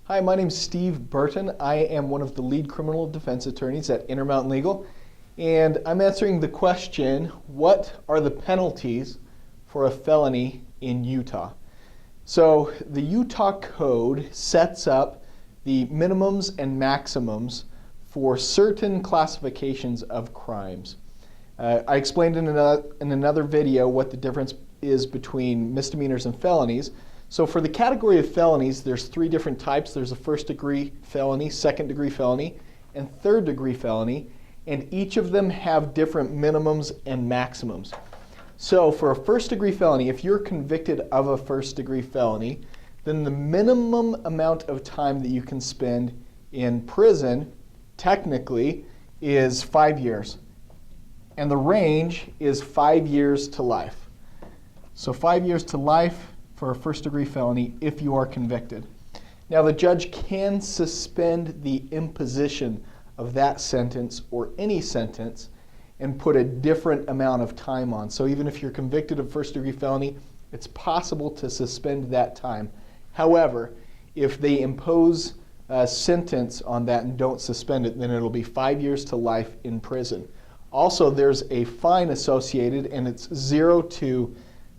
Hi, my name is Steve Burton. I am one of the lead criminal defense attorneys at Intermountain Legal, and I'm answering the question, what are the penalties for a felony in Utah? So the Utah Code sets up the minimums and maximums for certain classifications of crimes. I explained in another video what the difference is between misdemeanors and felonies. So for the category of felonies, there's three different types. There's a first-degree felony, second-degree felony, and third-degree felony, and each of them have different minimums and maximums. So for a first-degree felony, if you're convicted of a first-degree felony, then the minimum amount of time that you can spend in prison, technically, is 5 years. And the range is 5 years to life. So 5 years to life for a first-degree felony if you are convicted. Now the judge can suspend the imposition of that sentence or any sentence and put a different amount of time on. So even if you're convicted of first-degree felony, it's possible to suspend that time. However, if they impose a sentence on that and don't suspend it, then it'll be 5 years to life in prison. Also, there's a fine associated, and it's $0 to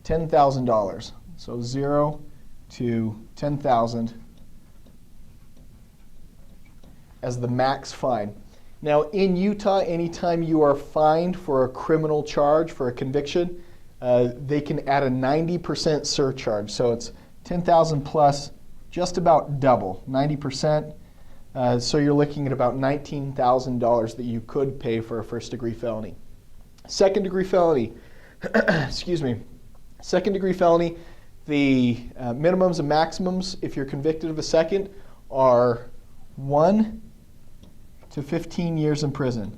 $10,000. So $0 to $10,000 as the max fine. Now in Utah, anytime you are fined for a criminal charge, for a conviction, they can add a 90% surcharge. So it's $10,000 plus just about double, 90%. So you're looking at about $19,000 that you could pay for a first-degree felony. Second-degree felony, excuse me, second-degree felony, the minimums and maximums, if you're convicted of a second, are 1 to 15 years in prison.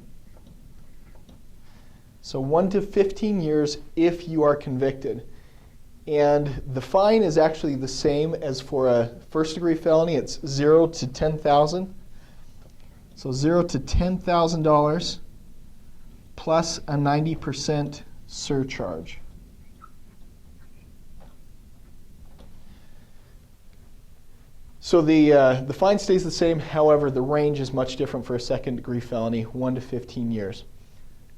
So 1 to 15 years if you are convicted. And the fine is actually the same as for a first-degree felony. It's $0 to $10,000. So $0 to $10,000 plus a 90% surcharge. So the fine stays the same, however, the range is much different for a second-degree felony, 1 to 15 years.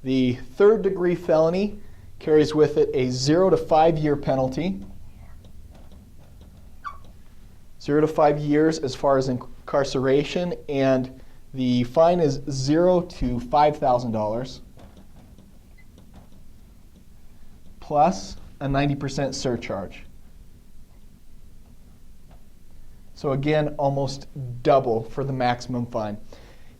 The third-degree felony carries with it a 0 to 5 year penalty. 0 to 5 years as far as incarceration, and the fine is $0 to $5,000 plus a 90% surcharge. So again, almost double for the maximum fine.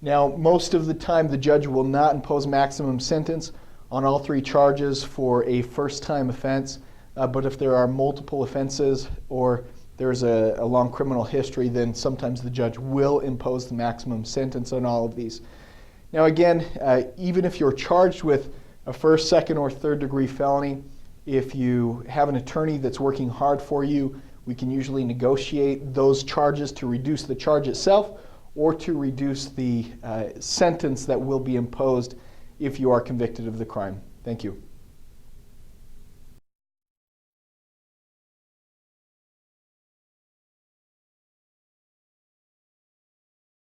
Now, most of the time the judge will not impose maximum sentence on all three charges for a first-time offense, but if there are multiple offenses or there's a long criminal history, then sometimes the judge will impose the maximum sentence on all of these. Now again, even if you're charged with a first, second, or third-degree felony, if you have an attorney that's working hard for you, we can usually negotiate those charges to reduce the charge itself or to reduce the sentence that will be imposed if you are convicted of the crime. Thank you.